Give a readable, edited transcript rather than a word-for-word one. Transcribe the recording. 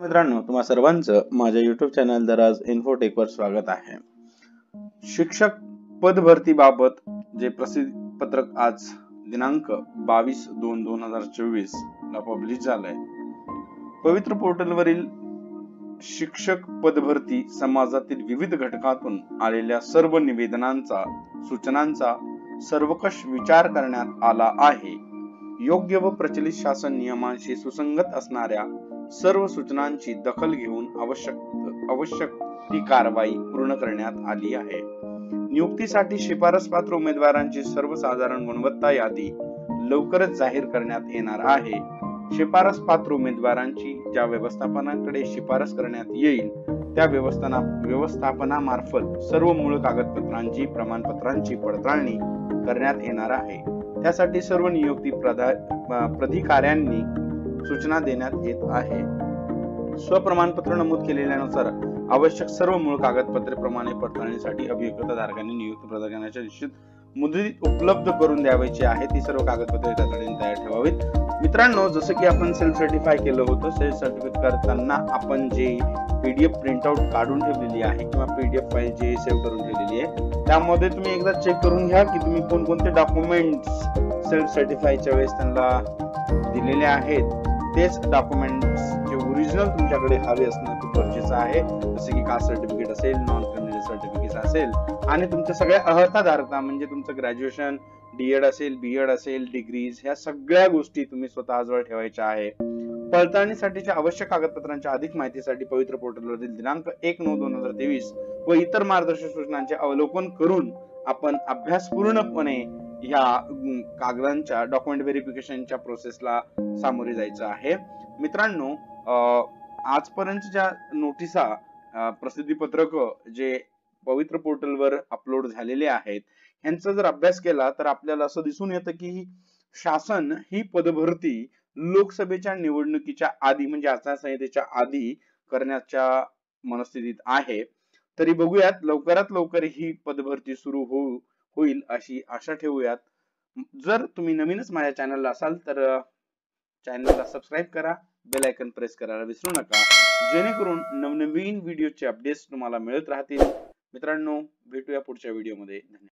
मित्रांनो, तुम्हा सर्वांचं माझ्या YouTube चॅनल दराज इन्फोटेक वर स्वागत आहे। शिक्षक पद भरतीबाबत जे प्रसिद्ध पत्रक आज दिनांक 22/2/2024 ला पब्लिश झालंय। पवित्र पोर्टलवरील शिक्षक पद भरती समाजातील विविध घटकातून आलेल्या सर्व निवेदनांचा, सूचनांचा सर्वकष विचार करण्यात आला आहे। योग्य व प्रचलित शासन नियमांशी सुसंगत असणाऱ्या सर्व सूचनांची दखल घेऊन आवश्यक ती कारवाई पूर्ण करण्यात आली आहे। नियुक्तीसाठी शिफारस पात्र उमेदवारांची सर्वसाधारण गुणवत्ता यादी लवकरच जाहीर करण्यात येणार आहे। शिफारस पात्र उमेदवारांची ज्या व्यवस्थापनाकडे शिफारस करण्यात येईल त्या व्यवस्थापनामार्फत सर्व मूळ कागदपत्रांची, प्रमाणपत्रांची पडताळणी करण्यात येणार आहे। त्यासाठी सर्व नियुक्ती प्राधिकाऱ्यांनी सूचना देण्यात येत आहे। स्वप्रमाणपत्र नमूद केलेल्यानुसार आवश्यक सर्व मूळ कागदपत्रे प्रमाणे पडताळणीसाठी अभियोक्ताधारकांनी नियुक्ती प्राधिकरणाच्या निश्चित मुदतीत उपलब्ध करून द्यावायची आहे। ती सर्व कागदपत्रे तातडीने तयार ठेवावीत। मित्रांनो, जसं की आपण सेल्फ सर्टिफाय केलं होतं, सेल्फ सर्टिफिकेट करताना आपण जे PDF प्रिंटआउट काढून ठेवलेली आहे किंवा PDF फाईल जे सेव्ह करून ठेवलेली आहे, त्यामध्ये तुम्ही एकदा चेक करून घ्या की तुम्ही कोणकोणते डॉक्युमेंट्स सेल्फ सर्टिफायच्या वेळेस त्यांना दिलेले आहेत। तेच डॉक्युमेंट्स जे ओरिजिनल तुमच्याकडे हवे असणं खूप गरजेचं आहे। जसे की कास्ट सर्टिफिकेट असेल, नॉन क्रिमिनल सर्टिफिकेट असेल आणि तुमच्या सगळ्या अर्हताधारकता म्हणजे तुमचं ग्रॅज्युएशन, DED असेल, BEd असेल, डिग्रीज, ह्या सगळ्या गोष्टी तुम्ही स्वतःजवळ ठेवायच्या आहे। पडताळणीसाठीच्या आवश्यक कागदपत्रांच्या अधिक माहितीसाठी पवित्र पोर्टलवरील दिनांक 1/9/2023 व इतर मार्गदर्शक सूचनांचे अवलोकन करून आपण अभ्यासपूर्णपणे ह्या कागदांच्या डॉक्युमेंट व्हेरिफिकेशनच्या प्रोसेसला सामोरे जायचं आहे। मित्रांनो, आजपर्यंतच्या नोटिसा, प्रसिद्धी पत्रक जे पवित्र पोर्टलवर अपलोड झालेले आहेत, यांचा जर अभ्यास केला तर आपल्याला असं दिसून येतं की शासन ही पदभरती लोकसभेच्या निवडणुकीच्या आधी म्हणजे आचारसंहितेच्या आधी करण्याच्या मनस्थितीत आहे। तरी बघूयात, लवकरात लवकर ही पदभरती सुरू होईल अशी आशा ठेवूयात। जर तुम्ही नवीनच माझ्या चॅनलला असाल तर चॅनलला सबस्क्राईब करा, बेल आयकॉन प्रेस करायला विसरू नका, जेणेकरून नवनवीन व्हिडिओचे अपडेट्स तुम्हाला मिळत राहतील। मित्रांनो, भेटूया पुढच्या व्हिडिओमध्ये।